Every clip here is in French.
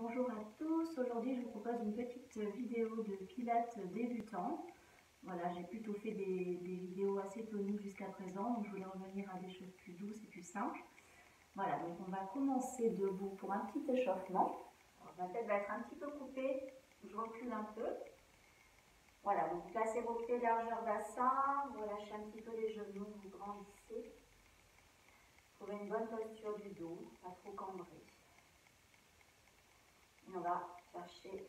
Bonjour à tous, aujourd'hui je vous propose une petite vidéo de pilates débutant. Voilà, j'ai plutôt fait des vidéos assez toniques jusqu'à présent, donc je voulais revenir à des choses plus douces et plus simples. Voilà, donc on va commencer debout pour un petit échauffement. Alors, ma tête va être un petit peu coupée, je recule un peu. Voilà, donc placez vos pieds largeur bassin, vous relâchez un petit peu les genoux, vous grandissez. Trouvez une bonne posture du dos, pas trop cambré. Et on va chercher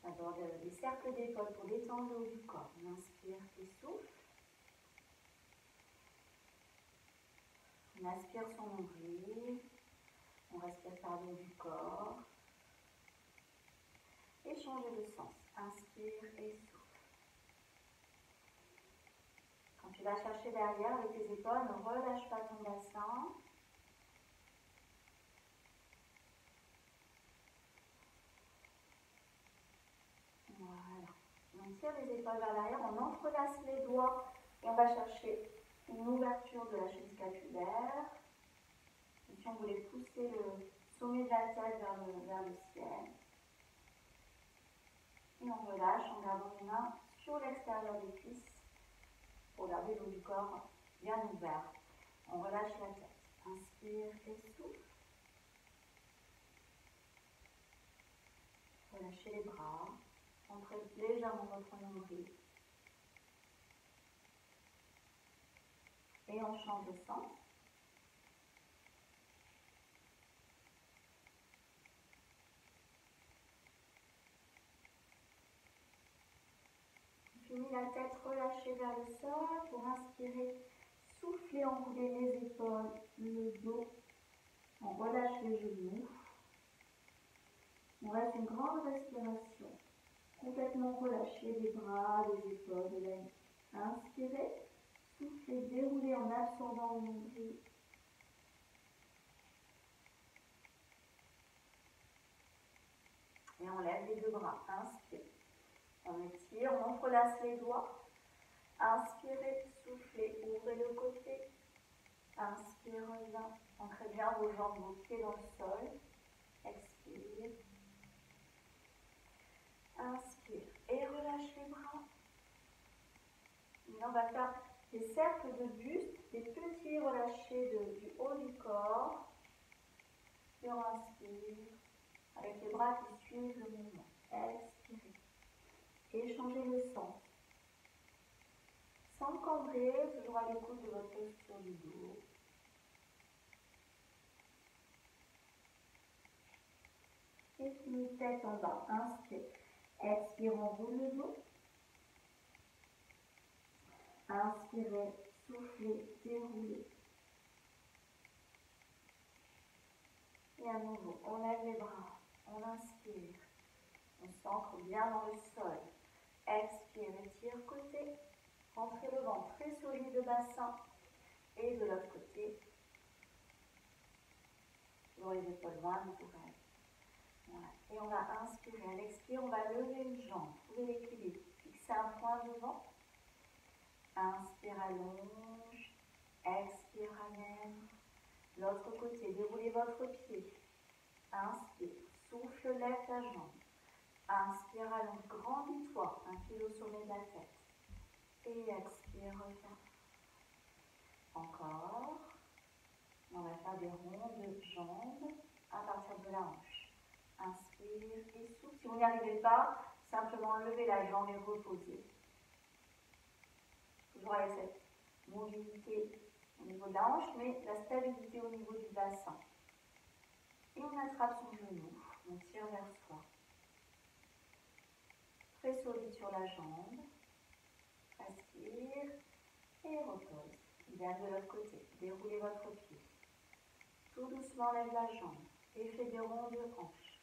d'abord des cercles d'épaules pour détendre le haut du corps. On inspire et souffle. On aspire son nombril. On respire par le haut du corps. Et changez de sens. Inspire et souffle. Quand tu vas chercher derrière avec tes épaules, ne relâche pas ton bassin. Voilà. On tire les épaules vers l'arrière, on entrelace les doigts et on va chercher une ouverture de la chaîne scapulaire. Et si on voulait pousser le sommet de la tête vers le ciel. Et on relâche en gardant les mains sur l'extérieur des cuisses pour garder le haut du corps bien ouvert. On relâche la tête. Inspire et souffle. Relâchez les bras. Entrez légèrement votre nombril. Et on change de sens. Finis la tête relâchée vers le sol. Pour inspirer, soufflez, enroulez les épaules, le dos. On relâche les genoux. On reste une grande respiration. Complètement relâché les bras, les épaules, les nuque. Inspirez, soufflez, déroulez en absorbant le nombril. Et on lève les deux bras. Inspire. On étire, on entrelace les doigts. Inspirez, soufflez, ouvrez le côté. Inspire, revient. Ancrez bien vos jambes, vos pieds dans le sol. Expire. Inspire et relâche les bras. Maintenant, on va faire des cercles de buste, des petits relâchés du haut du corps. Et on inspire avec les bras qui suivent le mouvement. Expirez. Et changez le sens. Sans cambrer, toujours à l'écoute de votre posture du dos. Et finissez tête en bas. Inspire. Expire, on roule le dos. Inspirez, soufflez, déroulez. Et à nouveau, on lève les bras. On inspire. On s'ancre bien dans le sol. Expire, étire côté. Rentrez le ventre très solide de bassin. Et de l'autre côté. Toujours les épaules loin des oreilles. Voilà. Et on va inspirer. À l'expire, on va lever une jambe. Trouvez l'équilibre. Fixez un point devant. Inspire, allonge. Expire, ramène. L'autre côté, déroulez votre pied. Inspire. Souffle, lève ta jambe. Inspire, allonge. Grandis-toi. Un pied au sommet de la tête. Et expire, reviens. Encore. On va faire des ronds de jambes à partir de la hanche. Inspire et souffle. Si vous n'y arrivez pas, simplement levez la jambe et reposez. Toujours avec cette mobilité au niveau de la hanche, mais la stabilité au niveau du bassin. Et on attrape son genou. On tire vers soi. Très solide sur la jambe. Respire et repose. Idem de l'autre côté. Déroulez votre pied. Tout doucement, lève la jambe et fais des ronds de hanche.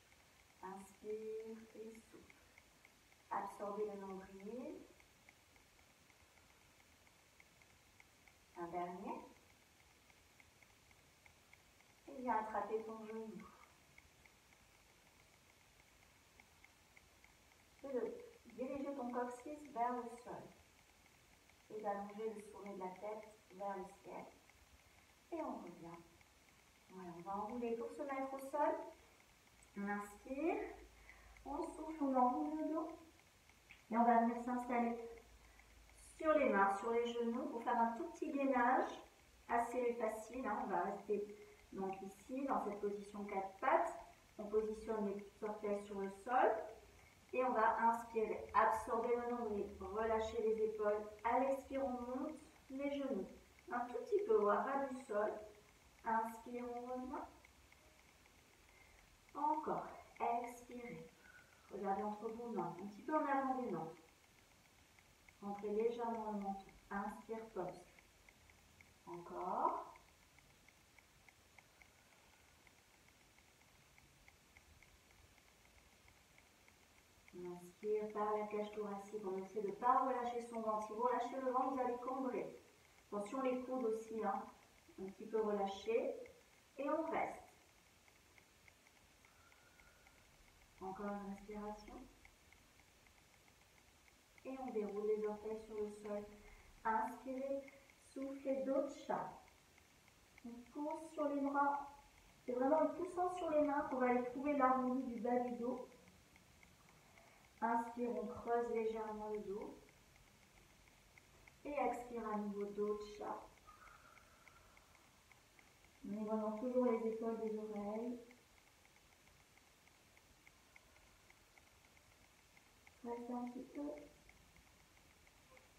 Inspire et souffle. Absorbez le nombril. Un dernier. Et viens attraper ton genou. C'est de diriger ton coccyx vers le sol. Et d'allonger le sommet de la tête vers le ciel. Et on revient. Voilà, on va enrouler pour se mettre au sol. On inspire, on souffle, on enroule le dos. Et on va venir s'installer sur les mains, sur les genoux pour faire un tout petit gainage assez facile. Hein. On va rester donc ici, dans cette position 4 pattes. On positionne les petits orteils sur le sol. Et on va inspirer, absorber le nombril, relâcher les épaules. À l'expire, on monte les genoux. Un tout petit peu au ras du sol. Inspire, on revient. Encore. Expirez. Regardez entre vos mains, un petit peu en avant des mains. Rentrez légèrement le menton. Inspire, pause. Encore. On inspire par la cage thoracique. On essaie de ne pas relâcher son ventre. Si vous relâchez le ventre, vous allez cambrer. Attention les coudes aussi, hein. Un petit peu relâchés. Et on reste. Encore une respiration. Et on déroule les orteils sur le sol. Inspirez, soufflez, docha. On pousse sur les bras. C'est vraiment en poussant sur les mains qu'on va aller trouver l'harmonie du bas du dos. Inspire, on creuse légèrement le dos. Et expire à nouveau, docha. On éloigne toujours les épaules des oreilles. Restez un petit peu.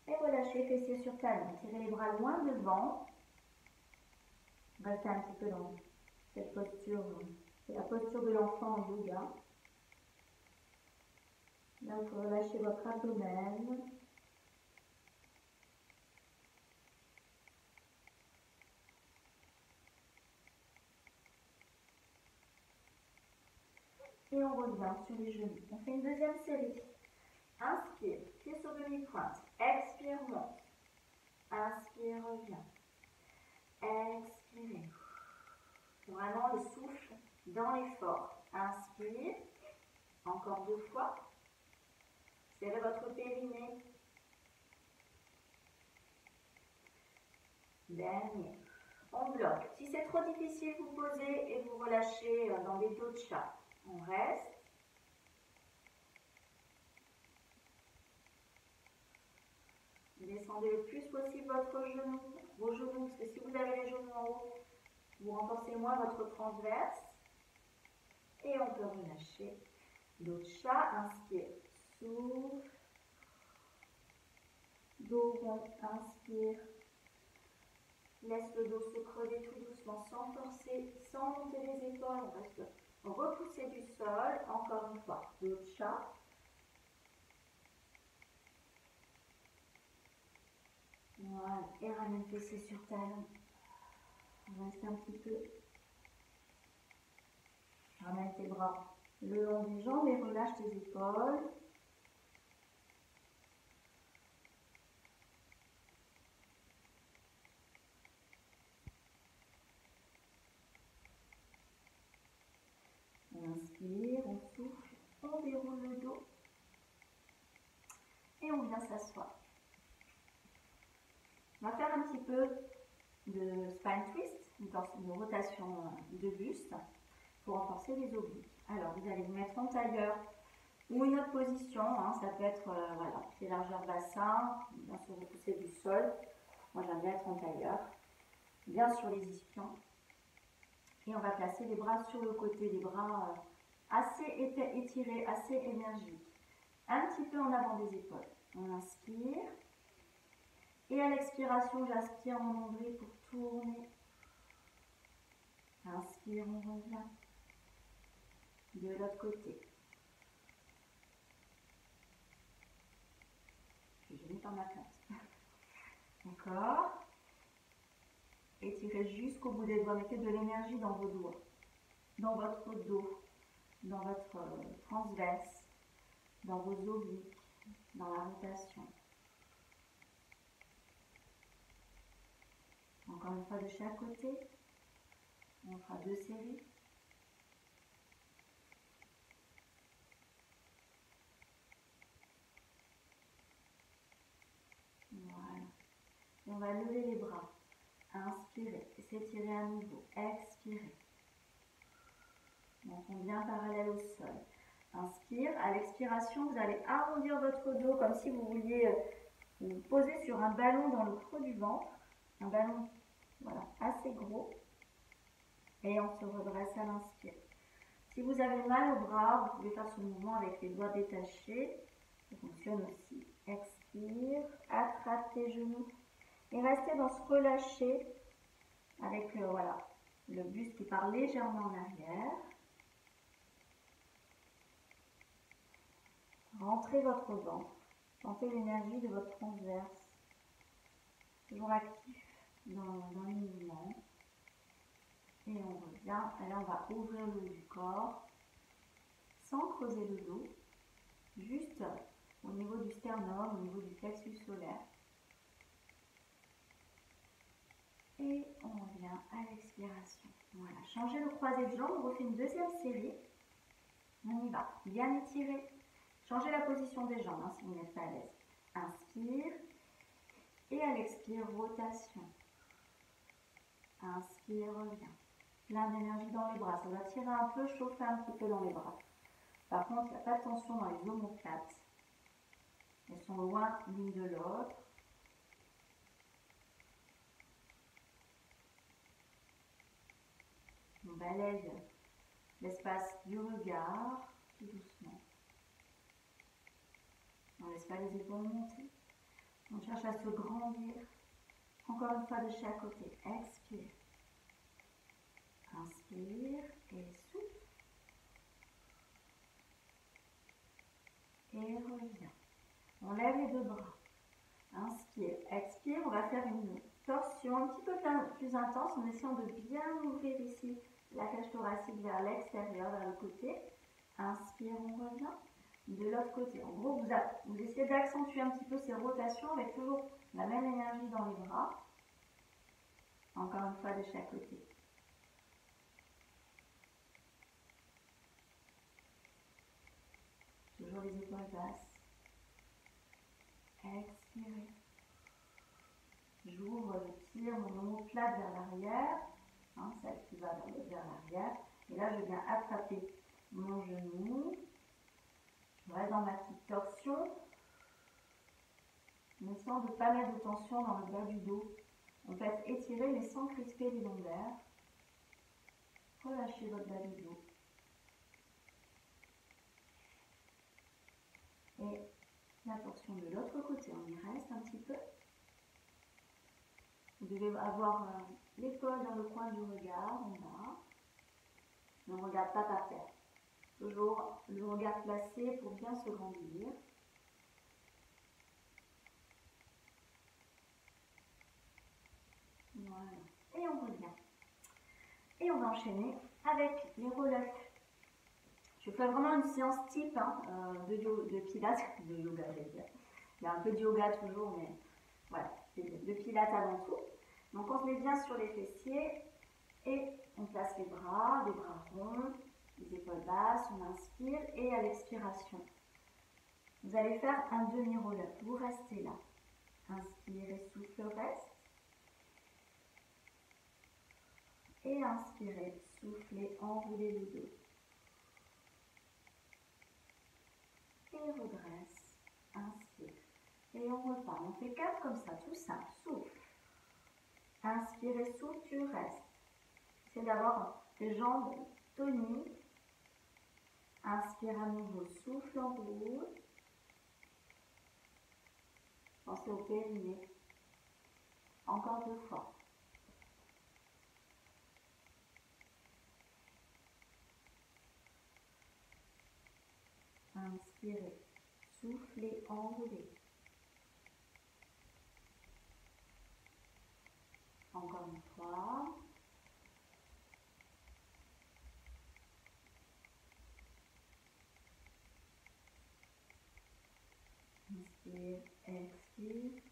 Et relâchez, fessiers sur talons. Tirez les bras loin devant. Restez un petit peu dans cette posture. C'est la posture de l'enfant en yoga. Là, vous pouvez relâcher votre abdomen. Et on revient sur les genoux. On fait une deuxième série. Inspire, pied sur demi-pointe. Expire, monte. Inspire, revient. Expirez. Vraiment le souffle dans l'effort. Inspire. Encore 2 fois. Serrez votre périnée. Dernier. On bloque. Si c'est trop difficile, vous posez et vous relâchez dans des doshas. On reste. Descendez le plus possible vos genoux, parce que si vous avez les genoux en haut, vous renforcez moins votre transverse. Et on peut relâcher. Dosha, inspire, souffle. Dos rond, inspire. Laisse le dos se creuser tout doucement, sans forcer, sans monter les épaules. On reste repoussé du sol. Encore une fois, Dosha. Voilà, et ramène fessiers sur talon. On reste un petit peu. Ramène tes bras le long des jambes et relâche tes épaules. On inspire, on souffle, on déroule le dos et on vient s'asseoir. On va faire un petit peu de spine twist, une rotation de buste pour renforcer les obliques. Alors vous allez vous mettre en tailleur ou une autre position, hein, ça peut être voilà, pied largeur bassin, bien sûr repousser du sol. Moi j'aime bien être en tailleur, bien sur les ischions. Et on va placer les bras sur le côté, les bras assez étirés, assez énergiques. Un petit peu en avant des épaules. On inspire. Et à l'expiration, j'aspire mon nombril pour tourner. Inspire, on revient. De l'autre côté. Je vais par ma plante. Encore. Étirez jusqu'au bout des doigts. Mettez de l'énergie dans vos doigts, dans votre dos, dans votre transverse, dans vos obliques, dans la rotation. Encore une fois de chaque côté. On fera 2 séries. Voilà. Et on va lever les bras. Inspirez, s'étirer à nouveau, expirez. menton bien parallèle au sol. Inspire, à l'expiration, vous allez arrondir votre dos comme si vous vouliez vous poser sur un ballon dans le creux du ventre. Un ballon voilà, assez gros. Et on se redresse à l'inspire. Si vous avez mal au bras, vous pouvez faire ce mouvement avec les doigts détachés. Ça fonctionne aussi. Expire, attrape tes genoux. Et restez dans ce relâché avec voilà, le buste qui part légèrement en arrière. Rentrez votre ventre. Sentez l'énergie de votre transverse. Toujours actif dans les mouvements. Et on revient. Et là, on va ouvrir le haut du corps sans creuser le dos. Juste au niveau du sternum, au niveau du plexus solaire. Et on revient à l'expiration. Voilà, changez le croisé de jambes, on refait une deuxième série. On y va, bien étiré. Changez la position des jambes si vous n'êtes pas à l'aise. Inspire. Et à l'expire, rotation. Inspire, reviens. Plein d'énergie dans les bras. Ça va tirer un peu, chauffer un petit peu dans les bras. Par contre, il n'y a pas de tension dans les omoplates. Elles sont loin l'une de l'autre. On balaye l'espace du regard, tout doucement. On ne laisse pas les épaules monter. On cherche à se grandir. Encore une fois de chaque côté. Expire. Inspire et souffle. Et reviens. On lève les deux bras. Inspire, expire. On va faire une torsion un petit peu plus intense en essayant de bien ouvrir ici la cage thoracique vers l'extérieur, vers le côté. Inspire, on revient. De l'autre côté. En gros, vous essayez d'accentuer un petit peu ces rotations avec toujours la même énergie dans les bras. Encore une fois de chaque côté. Toujours les épaules basses. Expirez. J'ouvre, je tire mon omoplate vers l'arrière, celle qui va vers l'arrière. Et là, je viens attraper mon genou. Je reste dans ma petite torsion, en essayant de ne pas mettre de tension dans le bas du dos. On peut être étiré mais sans crisper les lombaires. Relâchez votre bas du dos. Et la torsion de l'autre côté, on y reste un petit peu. Vous devez avoir l'épaule dans le coin du regard, en bas. Mais on ne regarde pas par terre. Toujours le regard placé pour bien se grandir. Voilà. Et on revient. Et on va enchaîner avec les roll-up. Je fais vraiment une séance type de pilates, de yoga, je vais dire. Il y a un peu de yoga toujours, mais voilà, de pilates avant tout. Donc on se met bien sur les fessiers et on place les bras ronds, les épaules basses, on inspire et à l'expiration, vous allez faire un demi-roll-up. Vous restez là. Inspirez, souffle, reste. Et inspirez, soufflez, enroulez le dos. Et redresse, inspire. Et on repart. On fait 4 comme ça, tout simple. Souffle. Inspirez, souffle, tu restes. C'est d'avoir les jambes toniques. Inspire à nouveau, souffle, enroule. Pensez au périnée. Encore 2 fois. Inspirez, soufflez, enroulez. Encore une fois. Inspire, expire.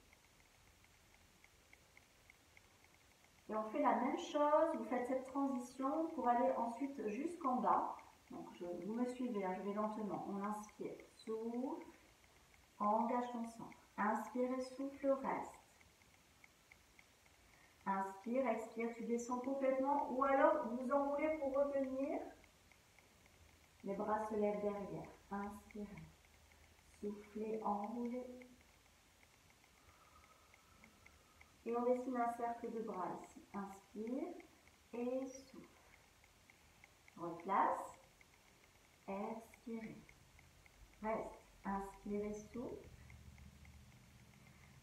Et on fait la même chose, vous faites cette transition pour aller ensuite jusqu'en bas. Donc vous me suivez, je vais lentement. On inspire, souffle, engage ton centre. Inspire et souffle, reste. Inspire, expire, tu descends complètement ou alors vous enroulez pour revenir. Les bras se lèvent derrière. Inspirez. Soufflez, enroulez. Et on dessine un cercle de bras ici. Inspire et souffle. Replace. Expirez. Reste. Inspire et souffle.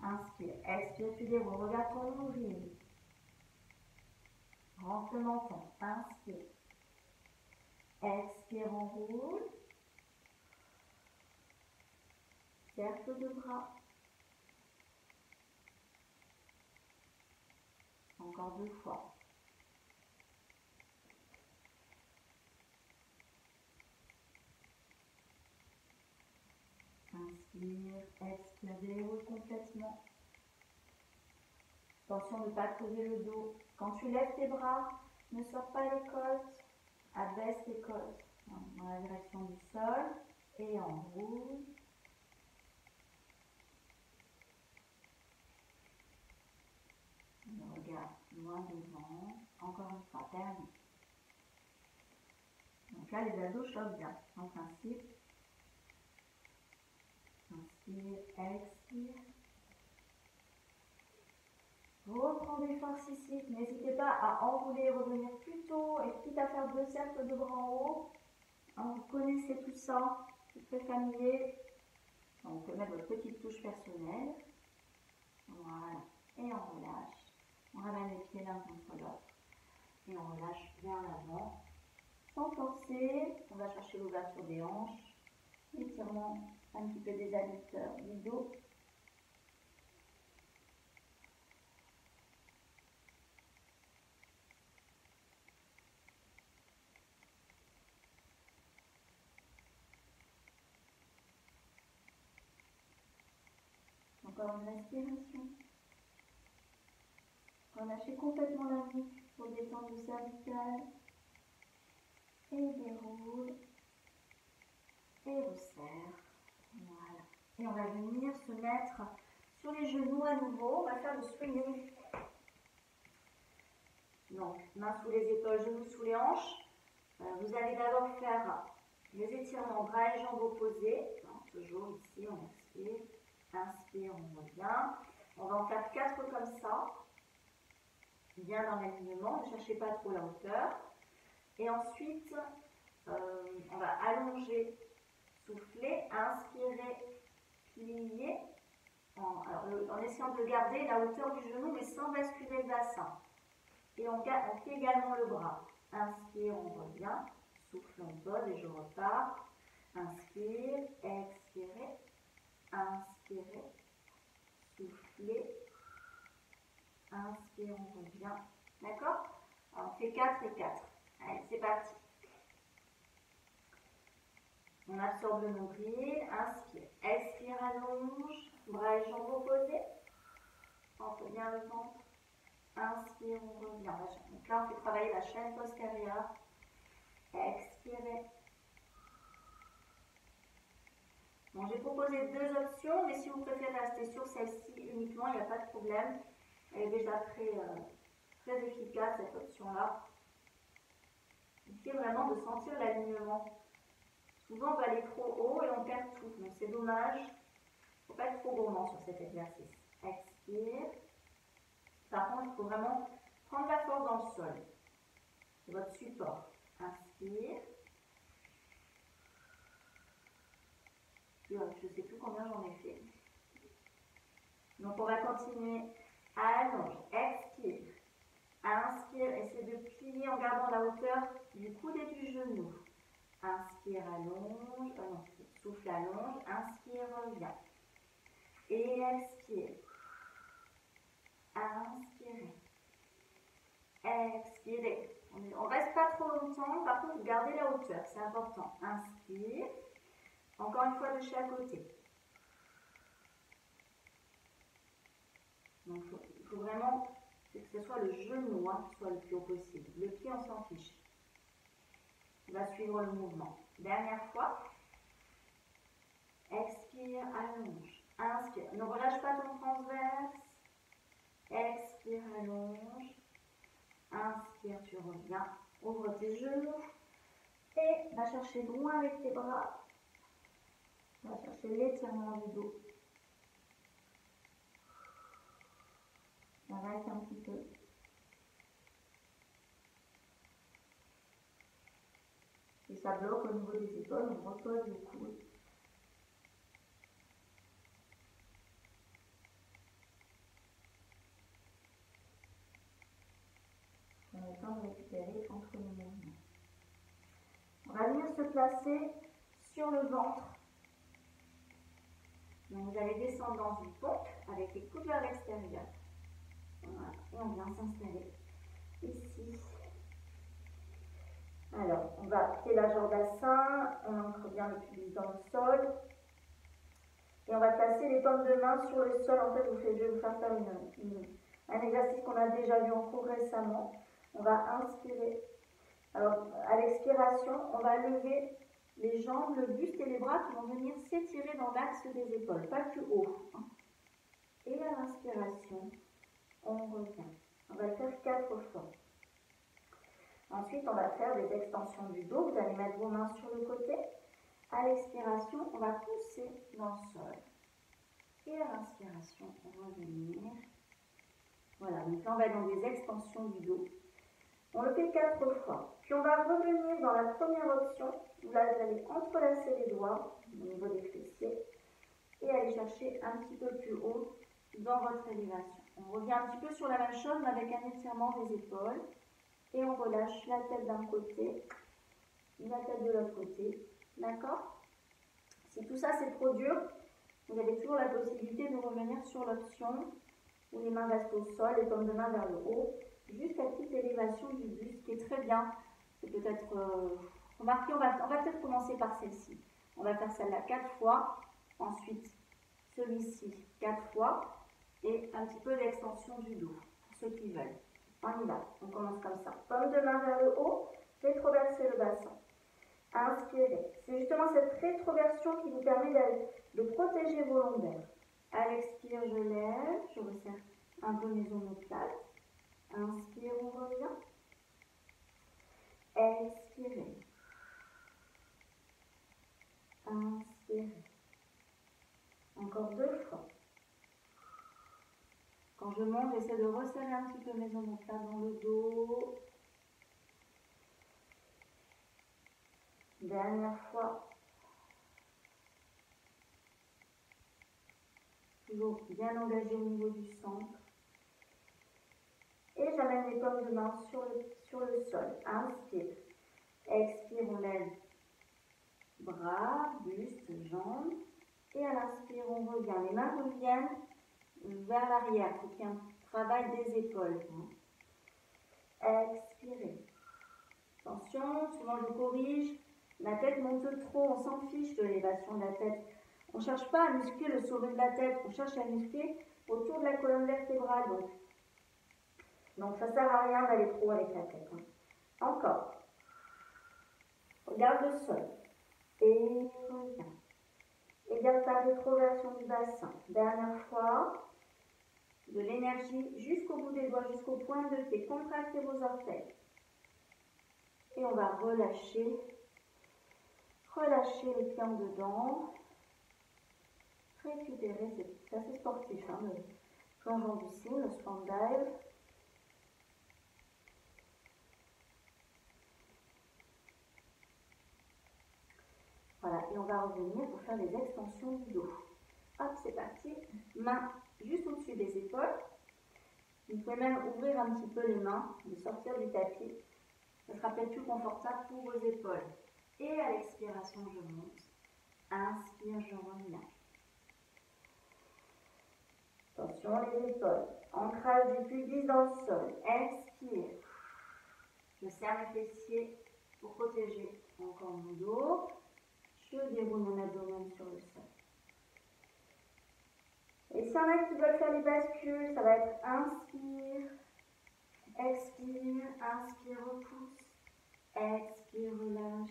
Inspire. Expire, tu déroules. Regarde ton nombril. Rentre le menton. Inspire. Expire, enroule. Cercle de bras. Encore 2 fois. Inspire, expire, déroule complètement. Attention de ne pas creuser le dos. Quand tu lèves tes bras, ne sors pas les côtes, abaisse les côtes dans la direction du sol et enroule. Le regard loin devant. Encore une fois, termine. Donc là, les abdos chauffent bien, en principe. Inspire, expire. Reprenez force ici. N'hésitez pas à enrouler et revenir plus tôt et quitte à faire 2 cercles de bras en haut. Vous connaissez tout ça, c'est très familier. Donc, vous pouvez mettre votre petite touche personnelle. Voilà. Et on relâche. On ramène les pieds l'un contre l'autre. Et on relâche vers l'avant. Sans forcer, on va chercher l'ouverture des hanches. L'étirement un petit peu des adducteurs du dos. Encore une respiration. Relâchez complètement la nuque pour détendre le cervical. Et déroule. Et resserre. Voilà. Et on va venir se mettre sur les genoux à nouveau. On va faire le swinging. Donc, main sous les épaules, genoux sous les hanches. Vous allez d'abord faire les étirements bras et jambes opposés. Donc, toujours ici, on expire. Inspire, on revient. On va en faire 4 comme ça. Bien dans l'alignement, ne cherchez pas trop la hauteur. Et ensuite, on va allonger, souffler, inspirer, plier. En essayant de garder la hauteur du genou, mais sans basculer le bassin. Et on plie également le bras. Inspire, on revient. Souffle, on pose et je repars. Inspire, expirez. Inspirez, soufflez. Inspire, on revient. D'accord? Alors, on fait 4 et 4. Allez, c'est parti. On absorbe le nombril. Inspire. Expire, allonge. Bras et jambes opposés. Entre bien le ventre. Inspire, on revient. Donc là, on fait travailler la chaîne postérieure. Expirez. Bon, j'ai proposé 2 options, mais si vous préférez rester sur celle-ci uniquement, il n'y a pas de problème. Elle est déjà très efficace, cette option-là. Il suffit vraiment de sentir l'alignement. Souvent, on va aller trop haut et on perd tout. Donc, c'est dommage. Il ne faut pas être trop gourmand sur cet exercice. Expire. Par contre, il faut vraiment prendre la force dans le sol. C'est votre support. Inspire. Je ne sais plus combien j'en ai fait. Donc, on va continuer. Allonge. Expire. Inspire. Essayez de plier en gardant la hauteur du coude et du genou. Inspire, allonge. Souffle, allonge. Inspire, revient. Et expire. Inspirez. Expirez. On ne reste pas trop longtemps. Par contre, gardez la hauteur. C'est important. Inspire. Encore une fois de chaque côté. Donc, il faut vraiment que ce soit le genou qui soit le plus haut possible. Le pied, on s'en fiche. On va suivre le mouvement. Dernière fois. Expire, allonge. Inspire. Ne relâche pas ton transverse. Expire, allonge. Inspire, tu reviens. Ouvre tes genoux. Et on va chercher loin avec tes bras. On va chercher l'étirement du dos. On reste un petit peu. Si ça bloque au niveau des épaules, on repose le coude. On a le temps de récupérer entre les mouvements. On va venir se placer sur le ventre. Donc vous allez descendre dans une pompe avec les coudes vers l'extérieur. Voilà. Et on vient s'installer ici. Alors, on va plier la jambe bassin, on ancre bien le pubis dans le sol. Et on va placer les paumes de main sur le sol. En fait, je vais vous faire faire un exercice qu'on a déjà vu en cours récemment. On va inspirer. Alors, à l'expiration, on va lever les jambes, le buste et les bras qui vont venir s'étirer dans l'axe des épaules, pas plus haut. Et à l'inspiration, on revient. On va le faire 4 fois. Ensuite, on va faire des extensions du dos. Vous allez mettre vos mains sur le côté. À l'expiration, on va pousser dans le sol. Et à l'inspiration, on va revenir. Voilà, donc là, on va être dans des extensions du dos. On le fait 4 fois. Puis on va revenir dans la première option. Là, vous allez entrelacer les doigts au niveau des fessiers et aller chercher un petit peu plus haut dans votre élévation. On revient un petit peu sur la même chose, mais avec un étirement des épaules. Et on relâche la tête d'un côté, la tête de l'autre côté. D'accord? Si tout ça c'est trop dur, vous avez toujours la possibilité de revenir sur l'option où les mains restent au sol, les paumes de main vers le haut, jusqu'à petite élévation du buste, qui est très bien. C'est peut-être remarquez, on va peut-être commencer par celle-ci. On va faire celle-là 4 fois, ensuite celui-ci 4 fois, et un petit peu d'extension du dos, pour ceux qui veulent. On y va, on commence comme ça. Paume de main vers le haut, rétroverser le bassin. Inspirez. C'est justement cette rétroversion qui vous permet de protéger vos lombaires. À l'expire, je lève, je resserre un peu mes omoplates. Inspire, on revient. Expirez. Inspirez. Encore 2 fois. Quand je monte, j'essaie de resserrer un petit peu mes omoplates dans le dos. Dernière fois. Toujours bien engagé au niveau du centre. Et j'amène les paumes de main sur le sol. Inspire. Expire, on lève bras, buste, jambes. Et à l'inspire, on revient. Les mains reviennent vers l'arrière. Il faut qu'il y ait un travail des épaules. Expirez. Attention, souvent je corrige. La tête monte trop, on s'en fiche de l'élévation de la tête. On ne cherche pas à muscler le sommet de la tête, on cherche à muscler autour de la colonne vertébrale. Donc ça ne sert à rien d'aller trop avec la tête. Encore. Regarde le sol. Et reviens. Et garde ta rétroversion du bassin. Dernière fois. De l'énergie jusqu'au bout des doigts, jusqu'au point de pied. Contractez vos orteils. Et on va relâcher. Relâchez les pieds en dedans. Récupérer, c'est assez sportif, le plongeon du cygne, le swan dive. Voilà, et on va revenir pour faire les extensions du dos. Hop, c'est parti. Main juste au-dessus des épaules. Vous pouvez même ouvrir un petit peu les mains, de sortir du tapis. Ça sera peut-être plus confortable pour vos épaules. Et à l'expiration, je monte. Inspire, je reviens. Attention les épaules. Ancrage du pubis dans le sol. Expire. Je serre mes fessiers pour protéger encore mon dos. Je déroule mon abdomen sur le sol. Et s'il y en a qui veulent faire les bascules, ça va être inspire, expire, inspire, repousse, expire, relâche.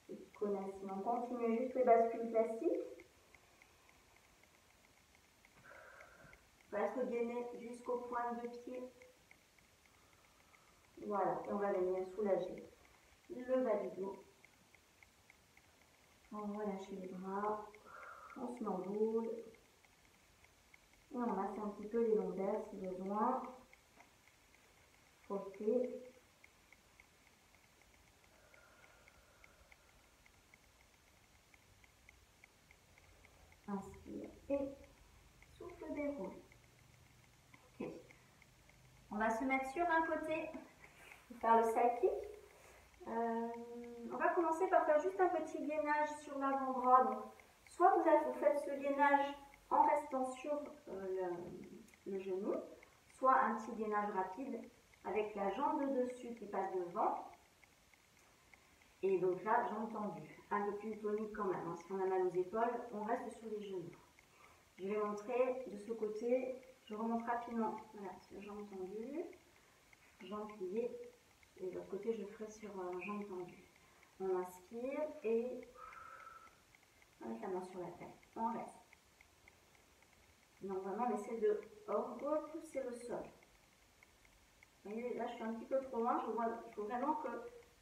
Ceux qui connaissent, on continue juste les bascules classiques. Reste gainé jusqu'au point de pied. Voilà, et on va venir soulager le bas du dos On relâche les bras, on se m'enroule et on masse un petit peu les lombaires si besoin. Frotter. Inspire et souffle, déroule. Ok. On va se mettre sur un côté pour faire le side kick. On va commencer par faire juste un petit gainage sur l'avant-bras. Donc, soit vous faites ce gainage en restant sur le genou, soit un petit gainage rapide avec la jambe de dessus qui passe devant. Et donc là, jambe tendue. Un peu plus tonique quand même. Hein. Si on a mal aux épaules, on reste sur les genoux. Je vais montrer de ce côté. Je remonte rapidement. Voilà, jambe tendue, jambe pliée. Et de l'autre côté, je ferai sur jambe tendue. On inspire et avec la main sur la tête. On reste. Donc vraiment, on essaie de repousser le sol. Vous voyez, là, je suis un petit peu trop loin. Il faut vraiment que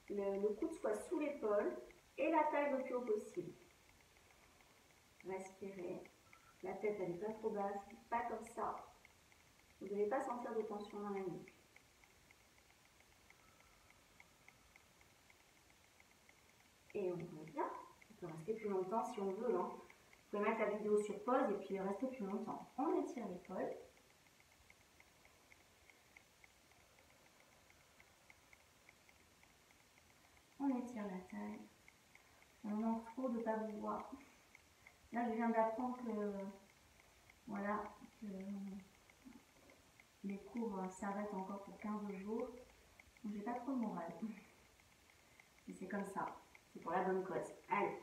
le coude soit sous l'épaule et la taille le plus haut possible. Respirez. La tête, elle n'est pas trop basse, pas comme ça. Vous ne devez pas sentir de tension dans la nuque. Et on revient. On peut rester plus longtemps si on veut. Hein. Vous pouvez mettre la vidéo sur pause et puis rester plus longtemps. On étire l'épaule. On étire la taille. On manque trop de ne pas vous voir. Là, je viens d'apprendre que, voilà, que les cours s'arrêtent encore pour 15 jours. Donc, j'ai pas trop le moral. Mais c'est comme ça. C'est pour la bonne cause. Allez.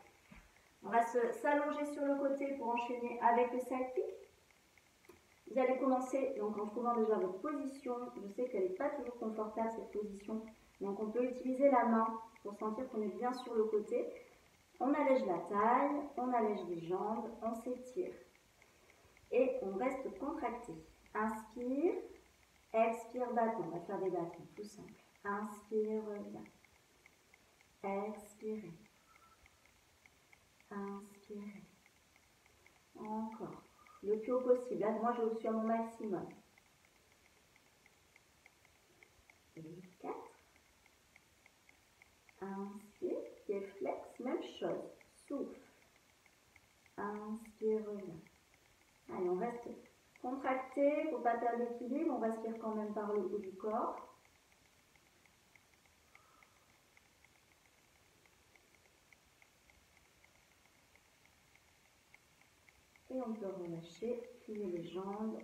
On va s'allonger sur le côté pour enchaîner avec le side kick. Vous allez commencer donc en trouvant déjà votre position. Je sais qu'elle n'est pas toujours confortable cette position. Donc on peut utiliser la main pour sentir qu'on est bien sur le côté. On allège la taille, on allège les jambes, on s'étire. Et on reste contracté. Inspire, expire, bâton. On va faire des bâtons, tout simple. Inspire, reviens. Expirez. Inspirez. Encore. Le plus haut possible. Là, moi, je suis à mon maximum. Et 4. Inspire. Et flex, même chose. Souffle. Inspire, reviens. Allez, on reste contracté. Il ne faut pas perdre l'équilibre. On respire quand même par le haut du corps. Et on peut relâcher, plier les jambes.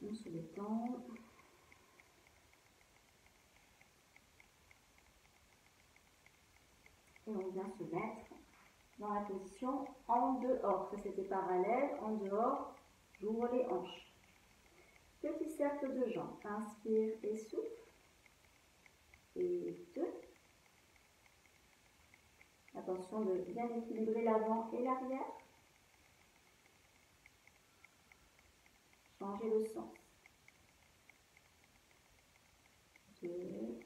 On se détend. Et on vient se mettre dans la position en dehors. Ça c'était parallèle, en dehors, j'ouvre les hanches. Petit cercle de jambes. Inspire et souffle. Et 2. Attention de bien équilibrer l'avant et l'arrière. Changez le sens. 2.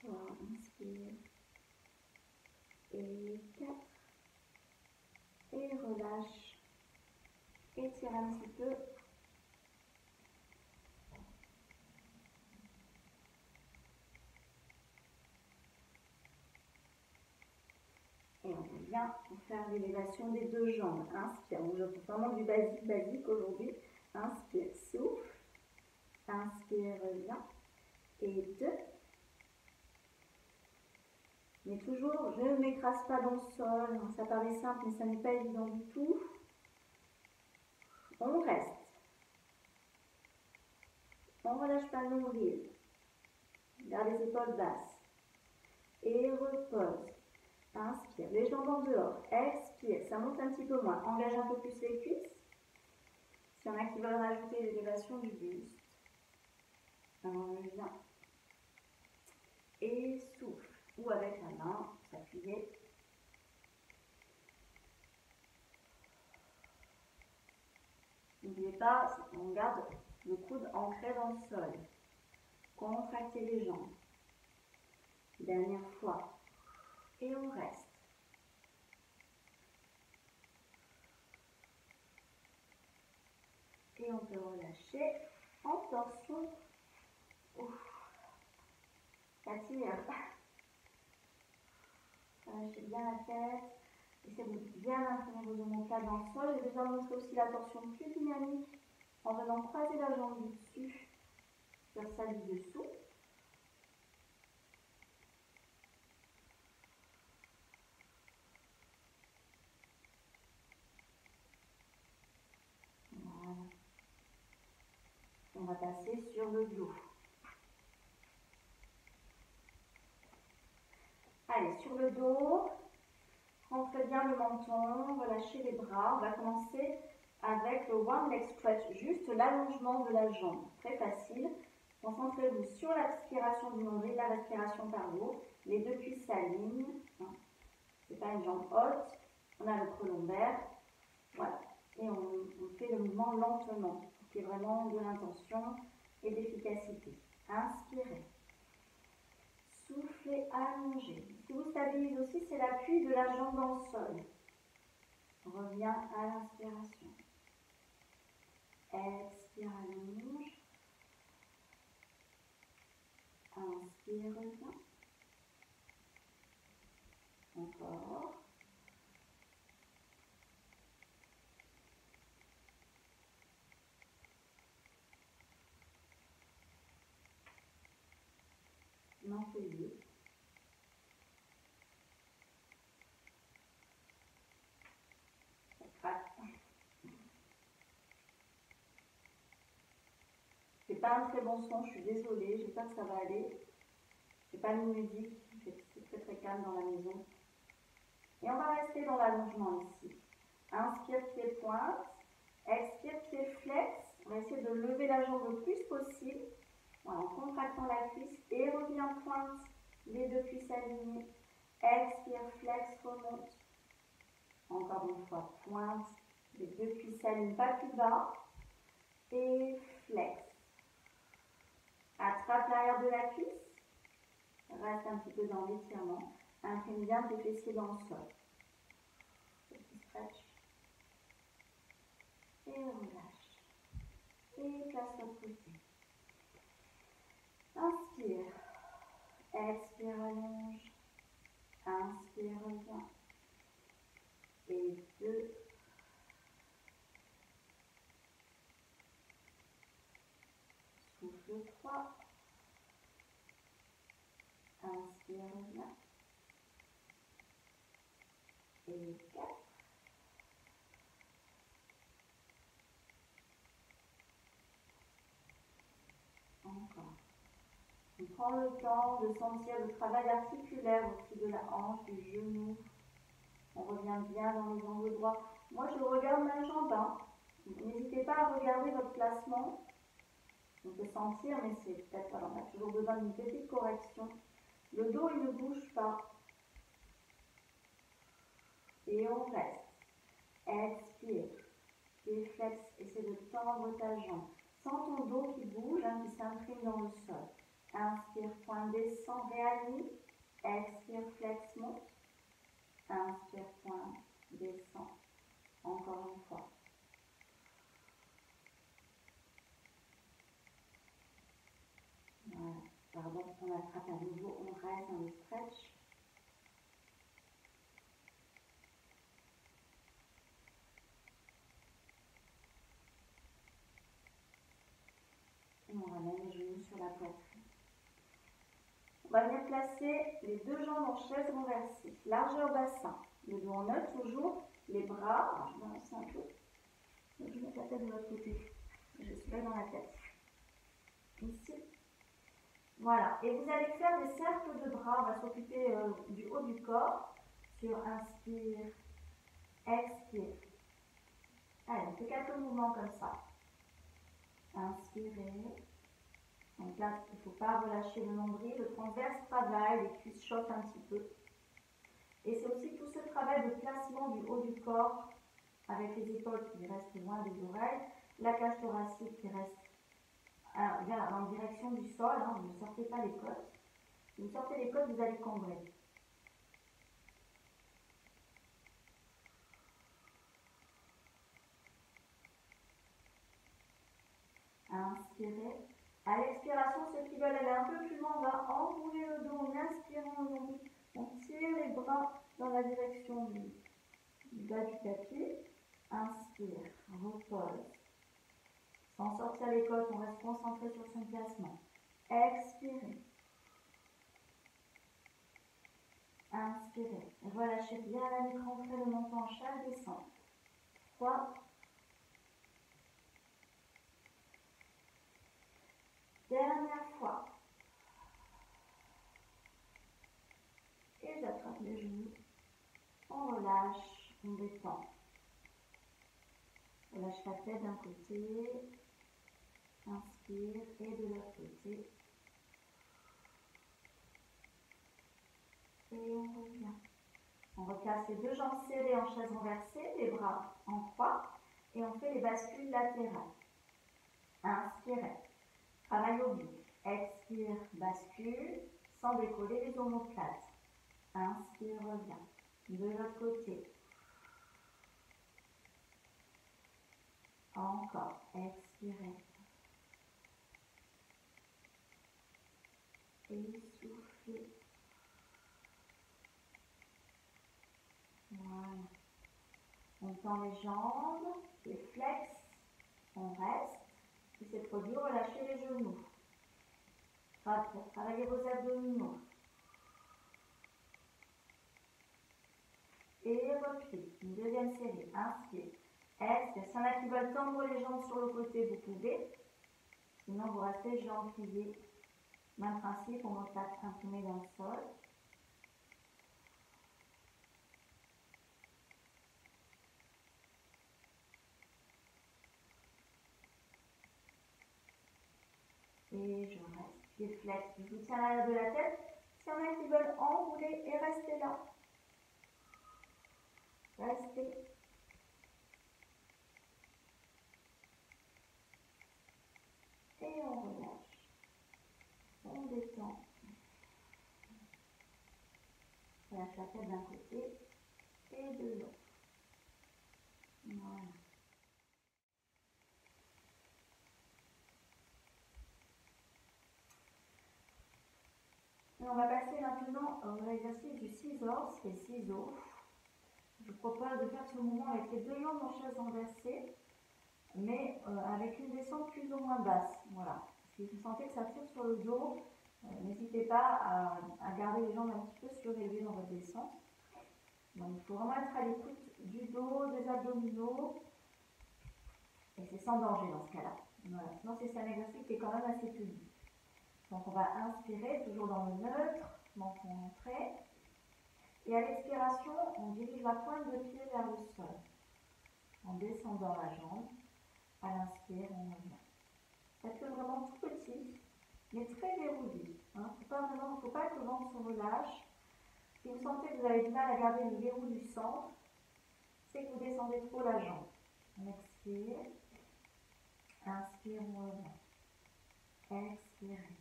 3. Inspire. Et 4. Et relâche. Étire un petit peu. Et on revient pour faire l'élévation des deux jambes. Inspire. Donc je fais vraiment du basique aujourd'hui. Inspire, souffle. Inspire, reviens. Et 2. Mais toujours, je ne m'écrase pas dans le sol. Ça paraît simple, mais ça n'est pas évident du tout. On reste. On ne relâche pas le nombril. Garde les épaules basses. Et repose. Inspire. Les jambes en dehors. Expire. Ça monte un petit peu moins. Engage un peu plus les cuisses. S'il y en a qui veulent rajouter l'élévation du buste. On revient. Et souffle. Ou avec la main, s'appuyer. N'oubliez pas, on garde le coude ancré dans le sol. Contractez les jambes. Dernière fois. Et on reste. Et on peut relâcher en torsion. Ça tire. Relâchez bien la tête. Essayez de bien maintenir vos omoplates dans le sol. J'ai déjà montré aussi la torsion plus dynamique en venant croiser la jambe du dessus sur celle du dessous. Voilà. On va passer sur le dos. Allez, sur le dos, rentrez bien le menton, relâchez les bras. On va commencer avec le one leg stretch, juste l'allongement de la jambe. Très facile. Concentrez-vous sur l'aspiration du nombril, la respiration par le haut. Les deux cuisses s'alignent. C'est pas une jambe haute. On a le creux lombaire. Voilà. Et on fait le mouvement lentement pour qu'il y ait vraiment de l'intention et d'efficacité. Inspirez. Soufflez, allongez. Ce qui vous stabilise aussi, c'est l'appui de la jambe dans le sol. On revient à l'inspiration. Expire, allonge. Inspire, revient. Encore. Maintenez. Ça craque. C'est pas un très bon son, je suis désolée, j'espère que ça va aller. C'est pas une musique, c'est très très calme dans la maison. Et on va rester dans l'allongement ici. Inspire, pied pointe. Expire, pied flex. On va essayer de lever la jambe le plus possible. Voilà, en contractant la cuisse. Et revient pointe. Les deux cuisses alignées. Expire, flex, remonte. Encore une fois, pointe. Les deux cuisses s'alignent pas plus bas. Et flex. Attrape l'arrière de la cuisse. Reste un petit peu dans l'étirement. Imprime bien tes fessiers dans le sol. Petit stretch. Et relâche. Et place l'autre côté. Inspire. Expire, allonge. Inspire, reviens. Et 2. Souffle 3. Inspire, reviens. Et 4. Encore. On prend le temps de sentir le travail articulaire au-dessus de la hanche, du genou. On revient bien dans les angles droits. Moi, je regarde ma jambe. Hein. N'hésitez pas à regarder votre placement. On peut sentir, mais c'est peut-être, voilà, on a toujours besoin d'une petite correction. Le dos, il ne bouge pas. Et on reste. Expire. Pied flex, essaie de tendre ta jambe. Sens ton dos qui bouge, hein, qui s'imprime dans le sol. Inspire, point, descend, réaligne. Expire, flex, monte. Inspire, point, descend. Encore une fois. Voilà. Pardon, on attrape à nouveau, on reste dans le stretch. Et on ramène les genoux sur la poitrine. On va venir placer les deux jambes en chaise renversée. Largeur bassin. Le dos en neutre toujours. Les bras, alors je vais avancer un peu. Donc je mets la tête de l'autre côté. Je suis pas dans la tête. Ici. Voilà. Et vous allez faire des cercles de bras. On va s'occuper du haut du corps. Sur inspire, expire. Allez, on fait quelques mouvements comme ça. Inspirez. Donc là, il ne faut pas relâcher le nombril. Le transverse travaille, les cuisses choquent un petit peu. Et c'est aussi tout ce travail de placement du haut du corps avec les épaules qui restent loin des oreilles, la cage thoracique qui reste en direction du sol, hein, vous ne sortez pas les côtes. Si vous sortez les côtes, vous allez cambrer. Inspirez. À l'expiration, ceux qui veulent aller un peu plus loin, on va enrouler le dos. On inspire, on tire les bras dans la direction du bas du tapis. Inspire, repose. Sans sortir les côtes, on reste concentré sur son placement. Expirez. Inspirez. Relâchez bien la nuque, rentrez le menton en chaque descente. 3. Dernière fois. Et j'attrape les genoux. On relâche, on détend. Relâche la tête d'un côté. Inspire et de l'autre côté. Et on revient. On replace les deux jambes serrées en chaise renversée, les bras en croix. Et on fait les bascules latérales. Inspirez. Travail oblique. Expire, bascule, sans décoller les omoplates. Inspire, revient. De l'autre côté. Encore. Expirez. Et soufflez. Voilà. On tend les jambes, les flex, on reste. Si c'est trop dur, relâchez les genoux. Travaillez vos abdominaux. Et repli. Une deuxième série. Inspire. Expire. S'il y en a qui veulent tendre les jambes sur le côté, vous pouvez. Sinon, vous restez jambes pliées. Même principe, on monte imprimé dans le sol. Et je reste. Pied flex. Je vous tiens à l'arrière de la tête. S'il y en a qui veulent enrouler et rester là. Restez. Et on relâche. On détend. On relâche la tête d'un côté et de l'autre. Voilà. Et on va passer maintenant à l'exercice du scissors, les ciseaux. Je vous propose de faire ce mouvement avec les deux jambes en chaise renversée, mais avec une descente plus ou moins basse. Voilà. Si vous sentez que ça tire sur le dos, n'hésitez pas à garder les jambes un petit peu surélevées dans votre descente. Donc il faut vraiment être à l'écoute du dos, des abdominaux, et c'est sans danger dans ce cas-là. Voilà. Sinon c'est un exercice qui est quand même assez puni. Donc on va inspirer, toujours dans le neutre, menton entré. Et à l'expiration, on dirige la pointe de pied vers le sol, en descendant la jambe. À l'inspire, on revient. Faites-le vraiment tout petit, mais très verrouillé. Hein. Il ne faut pas que le ventre se relâche. Si vous sentez que vous avez du mal à garder le verrou du centre, c'est que vous descendez trop la jambe. On expire. Inspire, on revient. Expirez.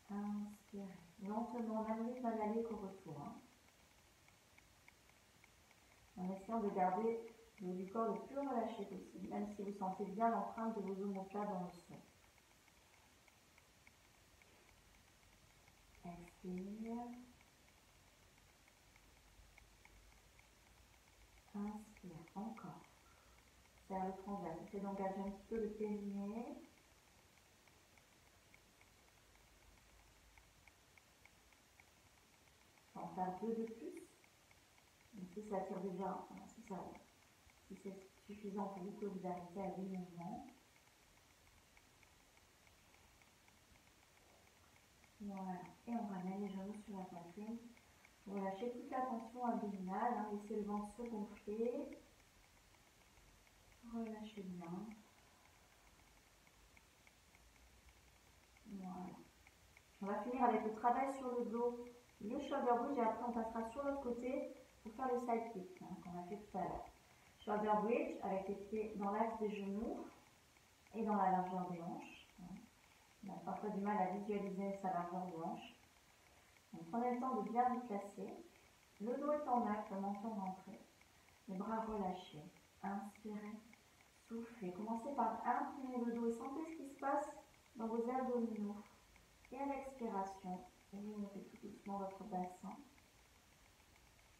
Inspirez. Lentement, même rythme à l'aller qu'au retour. Hein. En essayant de garder le haut du corps le plus relâché possible, même si vous sentez bien l'empreinte de vos omoplates dans le sol. Expire. Inspire. Encore. Serre le transverse. Essayez d'engager un petit peu le périnée. On va en faire deux de plus. Donc, si ça tire déjà, si c'est suffisant pour vous, que vous arrêtez à 8 mouvements. Voilà. Et on ramène les genoux sur la poitrine. Relâchez toute la tension abdominale. Hein. Laissez le ventre se gonfler. Relâchez bien. Voilà. On va finir avec le travail sur le dos, le shoulder bridge, et après on passera sur l'autre côté pour faire le side kick qu'on a fait tout à l'heure. Shoulder bridge avec les pieds dans l'axe des genoux et dans la largeur des hanches. On a parfois du mal à visualiser sa largeur de hanche. Donc prenez le temps de bien vous placer. Le dos est en acte, le menton rentré. Les bras relâchés. Inspirez, soufflez. Commencez par incliner le dos et sentez ce qui se passe dans vos abdominaux. Et à l'expiration, vous montez tout doucement votre bassin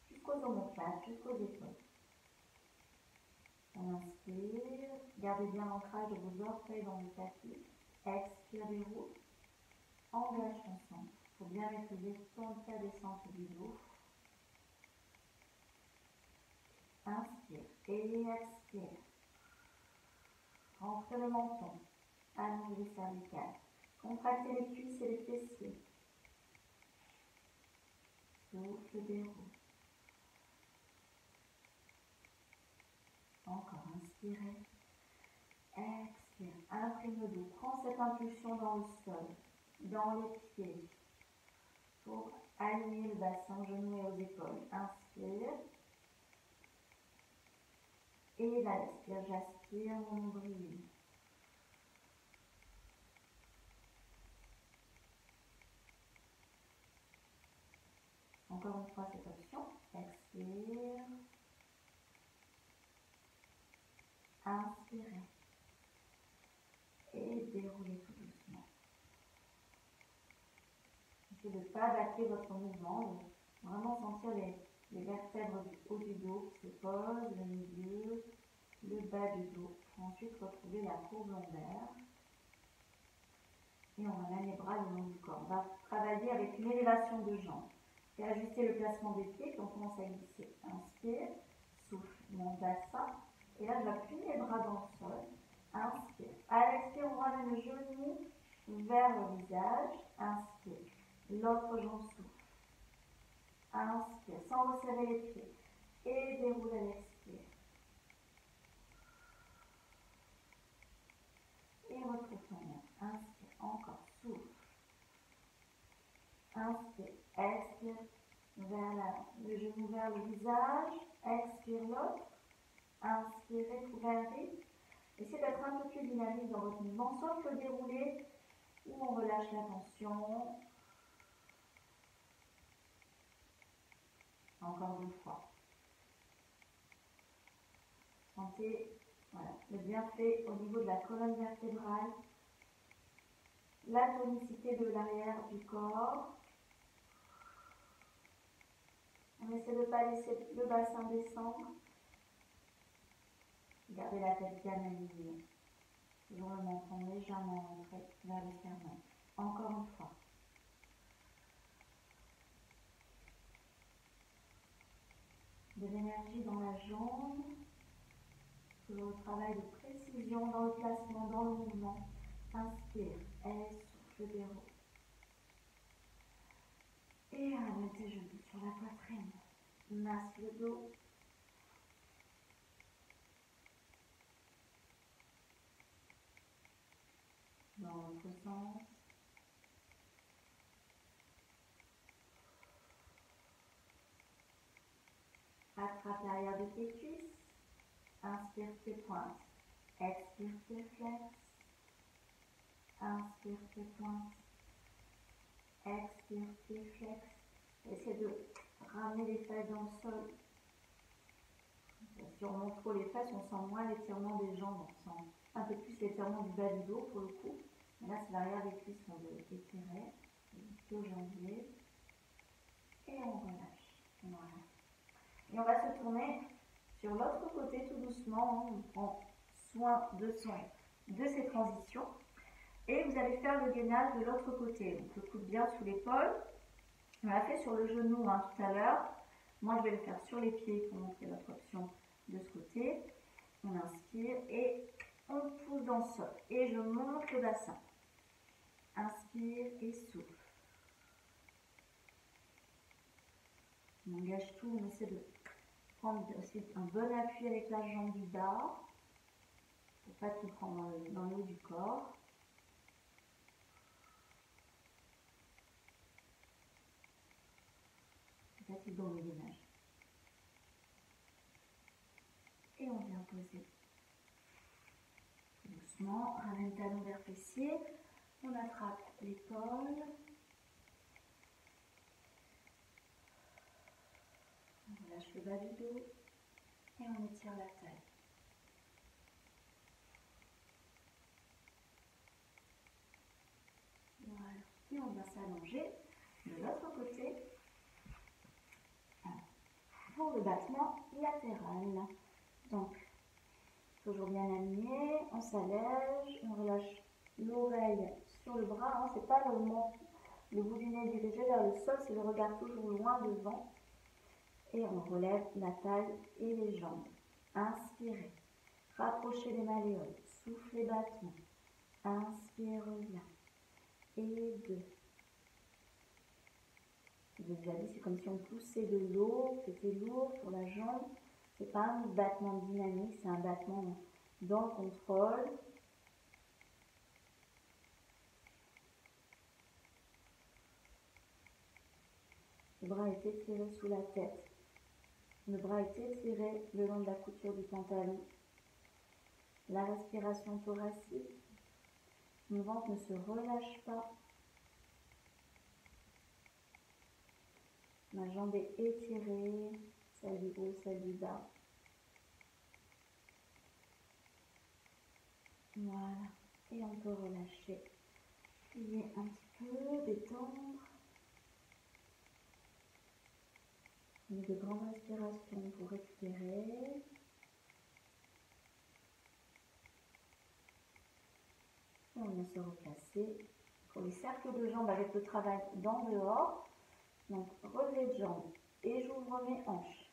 jusqu'aux omoplates, jusqu'aux épaules. On inspire, gardez bien l'ancrage de vos orteils dans le tapis. Expire, déroule. Engage ton centre. Il faut bien maîtriser toute la descente du dos. Inspire et expire. Rentrez le menton. Allongez les cervicales. Contractez les cuisses et les fessiers. Souffle, déroule. Encore, inspirez. Expire. Imprime le dos. Prends cette impulsion dans le sol, dans les pieds, pour aligner le bassin, genoux et aux épaules. Inspire. Et là, expire. J'aspire mon nombril. Encore une fois cette option. Expire. Inspirez. Et déroulez tout doucement. Essayez de ne pas bâcler votre mouvement, de vraiment sentir les vertèbres du haut du dos qui se posent, le milieu, le bas du dos. Pour ensuite retrouver la courbe lombaire. Et on amène les bras le long du corps. On va travailler avec une élévation de jambes. Et ajuster le placement des pieds, puis on commence à glisser. Inspire, souffle, mon bassin. Et là, je vais appuyer les bras dans le sol. Inspire. À l'expire, on ramène le genou vers le visage. Inspire. L'autre jambe souffle. Inspire, sans resserrer les pieds. Et déroule à l'expire. Et retrouve ton air. Inspire, encore, souffle. Inspire, expire, le genou vers le visage. Expire l'autre. Inspirez, trouvez un rythme. Essayez d'être un peu plus dynamique dans votre mouvement, sauf le déroulé où on relâche la tension. Encore 2 fois. Sentez le bienfait au niveau de la colonne vertébrale, la tonicité de l'arrière du corps. On essaie de ne pas laisser le bassin descendre. Gardez la tête bien alignée. Toujours le menton légèrement rentré vers le sternum. Encore une fois. De l'énergie dans la jambe. Toujours le travail de précision dans le placement, dans le mouvement. Inspire et souffle, déroule. Et ramène tes genoux sur la poitrine. Masse le dos. Dans l'autre sens. Attrape l'arrière de tes cuisses. Inspire tes pointes. Expire tes flexes. Inspire tes pointes. Expire tes flexes. Essaie de ramener les fesses dans le sol. Si on monte trop les fesses, on sent moins l'étirement des jambes. On sent un peu plus l'étirement du bas du dos pour le coup. Mais là, c'est l'arrière des cuisses qu'on veut étirer. Jusqu'au jambier. Et on relâche. Voilà. Et on va se tourner sur l'autre côté tout doucement. On prend soin de ces transitions. Et vous allez faire le gainage de l'autre côté. Donc le coude bien sous l'épaule. On l'a fait sur le genou tout à l'heure. Moi, je vais le faire sur les pieds pour montrer notre option de ce côté. On inspire et on pousse dans le sol. Et je monte le bassin. Inspire et souffle. On engage tout. On essaie de prendre aussi un bon appui avec la jambe du bas. Pour ne pas tout prendre dans le haut du corps. Dans le gainage. Et on vient poser doucement, ramène talon vers fessier, On attrape l'épaule. On relâche le bas du dos et on étire la taille. Voilà. Et on vient s'allonger de l'autre côté pour le battement latéral. Donc, toujours bien aligné, on s'allège, on relâche l'oreille sur le bras, hein, c'est pas le bout du nez dirigé vers le sol, c'est le regard toujours loin devant. Et on relève la taille et les jambes. Inspirez, rapprochez les malléoles, soufflez battement. Inspire, reviens. Et 2. Je vous ai déjà dit, c'est comme si on poussait de l'eau, c'était lourd pour la jambe. C'est pas un battement dynamique, c'est un battement dans le contrôle. Le bras est étiré sous la tête. Le bras est étiré le long de la couture du pantalon. La respiration thoracique. Mon ventre ne se relâche pas. Ma jambe est étirée, celle du haut, celle du bas. Voilà. Et on peut relâcher. Plier un petit peu, détendre. Prenez de grandes respirations pour récupérer. Et on vient se replacer pour les cercles de jambes avec le travail dans dehors. Donc, relevé de jambes et j'ouvre mes hanches.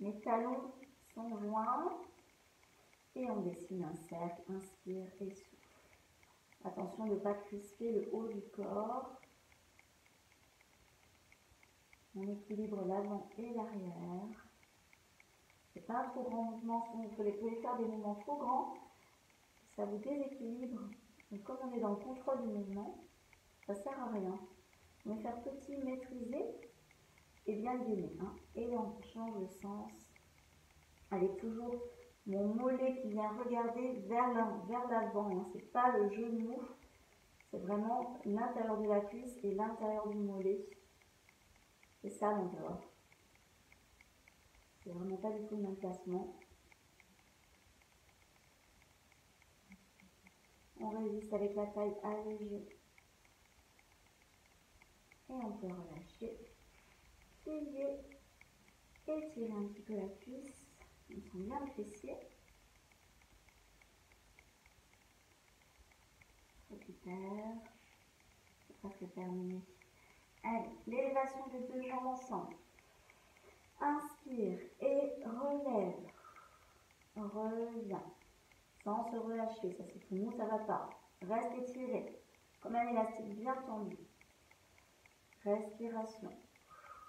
Mes talons sont joints et on dessine un cercle. Inspire et souffle. Attention de ne pas crisper le haut du corps. On équilibre l'avant et l'arrière. C'est pas un trop grand mouvement. Vous pouvez faire des mouvements trop grands. Ça vous déséquilibre. Donc, comme on est dans le contrôle du mouvement, ça ne sert à rien. On va faire petit, maîtriser et bien gainer. Hein. Et là, on change le sens. Allez, toujours mon mollet qui vient regarder vers l'avant. Hein. Ce n'est pas le genou, c'est vraiment l'intérieur de la cuisse et l'intérieur du mollet. C'est ça l'endroit. C'est vraiment pas du tout le même placement. On résiste avec la taille allégée. Et on peut relâcher. Plier. Étirer un petit peu la cuisse. On sent bien le fessier. Récupère. C'est presque terminé. Allez, l'élévation des deux jambes ensemble. Inspire et relève. Reviens. Sans se relâcher. Ça c'est tout mou, ça va pas. Reste étiré. Comme un élastique bien tendu. Respiration.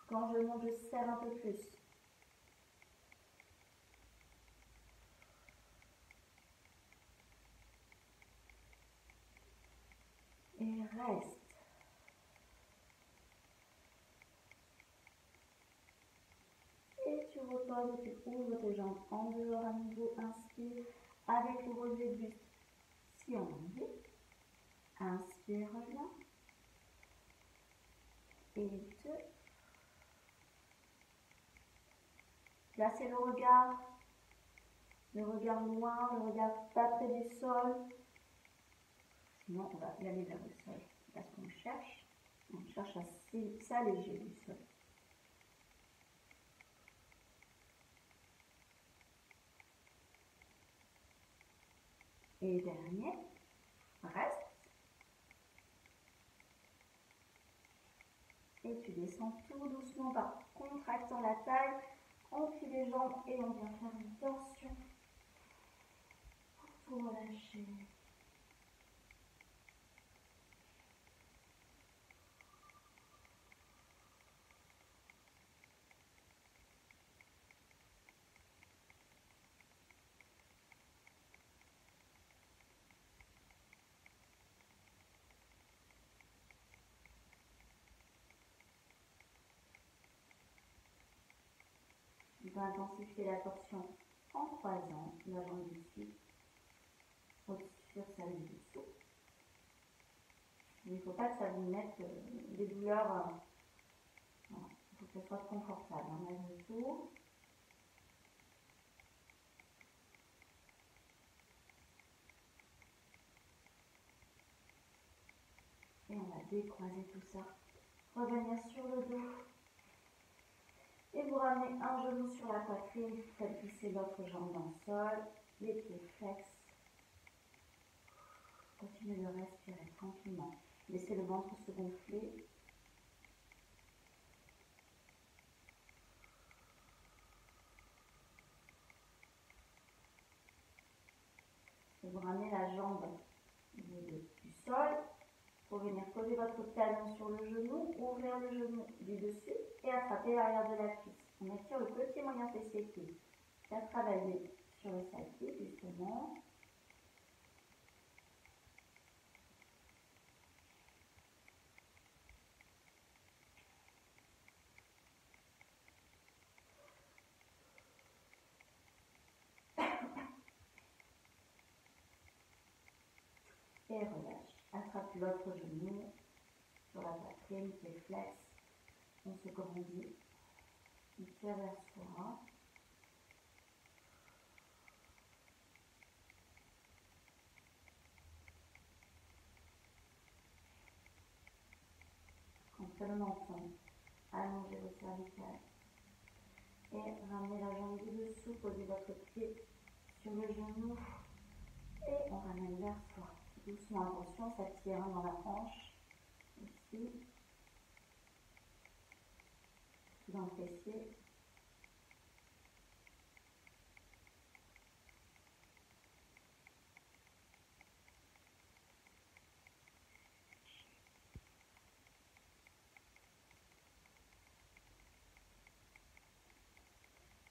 Quand je monte, je serre un peu plus. Et reste. Et tu reposes et tu ouvres tes jambes en dehors à nouveau. Inspire avec le relevé de buste. Si on a envie. Inspire, reviens. Et 2. Placez le regard loin, le regard pas près du sol. Sinon, on va y aller vers le sol. C'est pas ce qu'on cherche. On cherche à s'alléger du sol. Et dernier, reste. Et tu descends tout doucement par contractant la taille. On plie les jambes et on vient faire une torsion pour tout relâcher. On va intensifier la torsion en croisant la jambe du dessus sur celle du dessous. Il ne faut pas que ça vous mette des douleurs. Voilà. Il faut que ce soit confortable, hein, malgré tout. Et on va décroiser tout ça. Revenir sur le dos. Et vous ramenez un genou sur la poitrine, faites glisser l'autre jambe dans le sol, les pieds flex. Continuez de respirer tranquillement. Laissez le ventre se gonfler. Et vous ramenez la jambe du sol pour venir poser votre talon sur le genou, ouvrir le genou du dessus et attraper l'arrière de la cuisse. On étire le petit moyen fessier qui a travaillé sur le side justement. Et relâche. Attrape l'autre genou sur la poitrine, pied flex. On se grandit. On tire vers soi. Contre le menton, allongez vos cervicales. Et ramenez la jambe du dessous, posez votre pied sur le genou. Et on ramène vers soi. Doucement, attention, ça tire dans la hanche. Ici. Dans le fessier.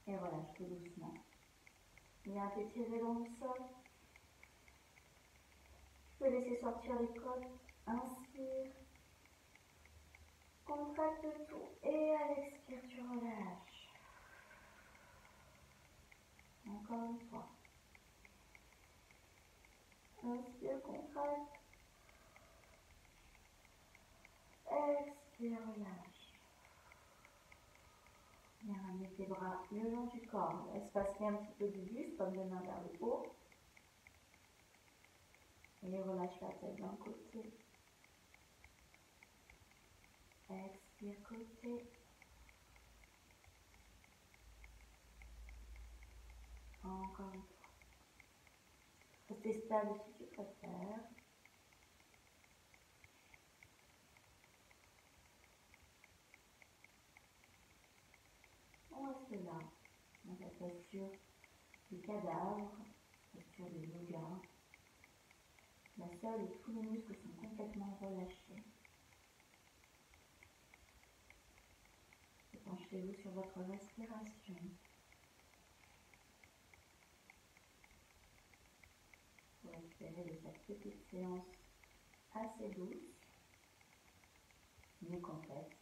Et relâche tout doucement. Bien étirer dans le sol. Je peux laisser sortir les côtes. Inspire. Contracte tout. Et à l'expire, tu relâches. Encore une fois. Inspire, contracte. Expire, relâche. Bien ramener tes bras le long du corps. Espacer un petit peu du buste, comme les mains vers le haut. Et relâche la tête d'un côté. Expire côté. Encore une fois. Restez stable si tu préfères. On reste là, dans la posture du cadavre, posture de yoga. La seule et tous les muscles sont complètement relâchés. Et penchez-vous sur votre respiration. Vous respirez de cette petite séance assez douce, mais complète.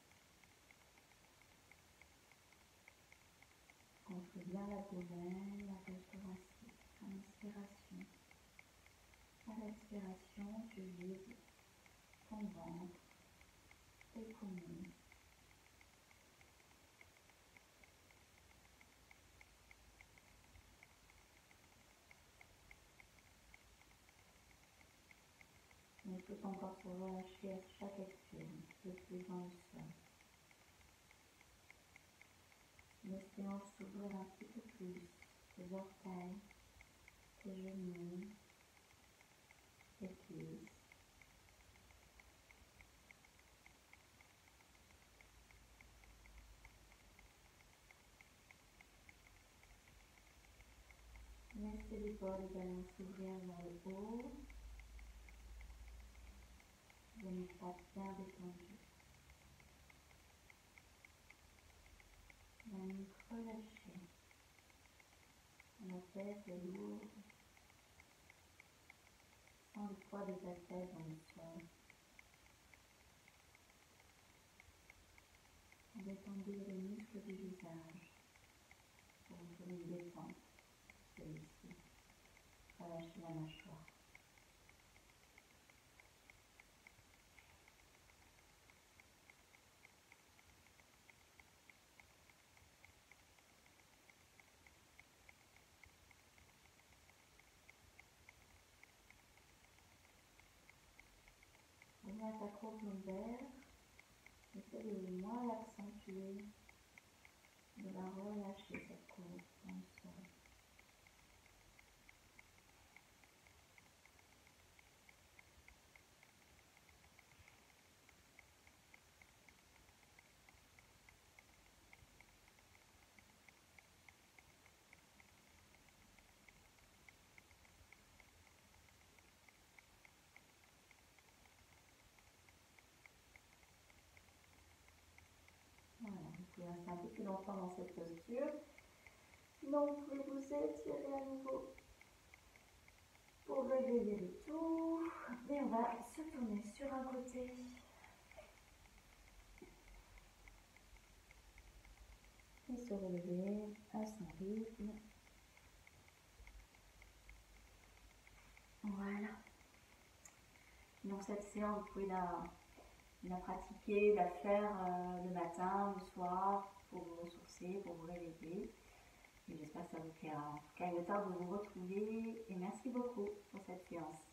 Gonflez bien l'abdomen, la cage thoracique, inspiration. À l'expiration, tu vides ton ventre, tes poumons. Mais tout ton corps se relâcher à chaque expire, un petit peu plus dans le sol. Laisse tes hanches s'ouvrir un petit peu plus, tes orteils, tes genoux, tes cuisses. Laisse tes épaules également s'ouvrir vers le haut. Les pattes bien détendues. La nuque relâchée. La tête est lourde. Sans le poids de ta tête dans le sol. Détendez les muscles du visage pour retrouver une détente. Celui-ci. Relâchez la mâchoire. nerf sacro-lombaire. J'essaie de moins l'accentuer, de la relâcher cette côte dans le sol. Voilà, vous pouvez rester un peu plus longtemps dans cette posture. Sinon, vous pouvez vous étirer à nouveau pour réveiller le tout. Et on va se tourner sur un côté. Et se relever à son rythme. Voilà. Donc cette séance, vous pouvez la pratiquer, la faire le matin, le soir, pour vous ressourcer, pour vous réveiller. Et j'espère que ça vous plaira. En tout cas, il est temps de vous retrouver et merci beaucoup pour cette séance.